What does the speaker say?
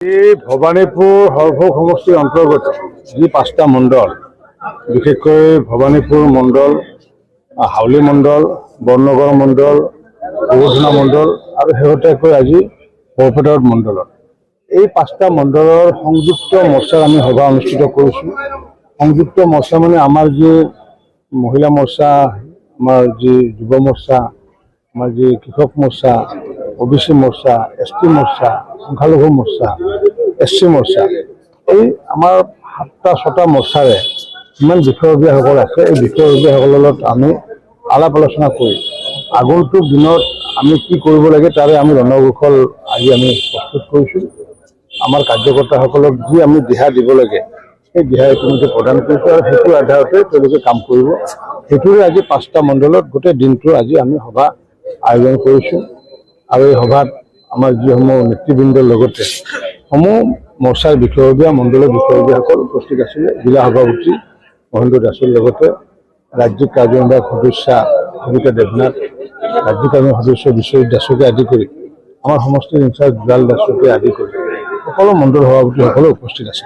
এই ভবানীপুৰ সৰভোগ সমষ্টিৰ অন্তৰ্গত যি ৫টা মণ্ডল, বিশেষকৈ ভবানীপুৰ মণ্ডল, হাউলি মণ্ডল, বৰনগৰ মণ্ডল, বৰধনা মণ্ডল আৰু শেহতীয়াকৈ আজি বৰপেটা মণ্ডলত এই ৫টা মণ্ডলৰ সংযুক্ত মৰ্চাৰ আমি সভা অনুষ্ঠিত কৰিছোঁ। সংযুক্ত মৰ্চা মানে আমাৰ যি মহিলা মৰ্চা, আমাৰ যি যুৱ মৰ্চা, আমাৰ যি কৃষক মৰ্চা, OBC মৰ্চা, ST মৰ্চা, সংখ্যালঘু মৰ্চা, SC মৰ্চা, এই আমাৰ ৭টা মৰ্চাৰে ইমান বিষয়ববীয়াসকল আছে। এই বিষয়ববীয়াসকলৰ লগত আমি আলাপ আলোচনা কৰি আগন্তুক দিনত আমি কি কৰিব লাগে তাৰে আমি ৰণকৌশল আজি আমি প্ৰস্তুত কৰিছোঁ। আমাৰ কাৰ্যকৰ্তাসকলক যি আমি দিহা দিব লাগে সেই দিহা ইতিমধ্যে প্ৰদান কৰিছোঁ আৰু সেইটোৰ আধাৰতে তেওঁলোকে কাম কৰিব। সেইটোৰে আজি ৫টা মণ্ডলত গোটেই দিনটো আজি আমি সভা আয়োজন কৰিছোঁ আৰু এই সভাত আমাৰ যিসমূহ নেতৃবৃন্দৰ লগতে সমূহ মৰ্চাৰ বিষয়ববীয়া, মণ্ডলৰ বিষয়ববীয়াসকল উপস্থিত আছিলে। জিলা সভাপতি মহেন্দ্ৰ দাসৰ লগতে ৰাজ্যিক কাৰ্যনিৰ্বাহক সদস্যা সবিতা দেৱনাথ, ৰাজ্যিক কাৰ্যনিৰ্বাহক সদস্য বিশ্বজিৎ দাসকে আদি কৰি আমাৰ সমষ্টিৰ ইনচাৰ্জ দুলাল দাসকে আদি কৰি সকলো মণ্ডল সভাপতিসকলে উপস্থিত আছে।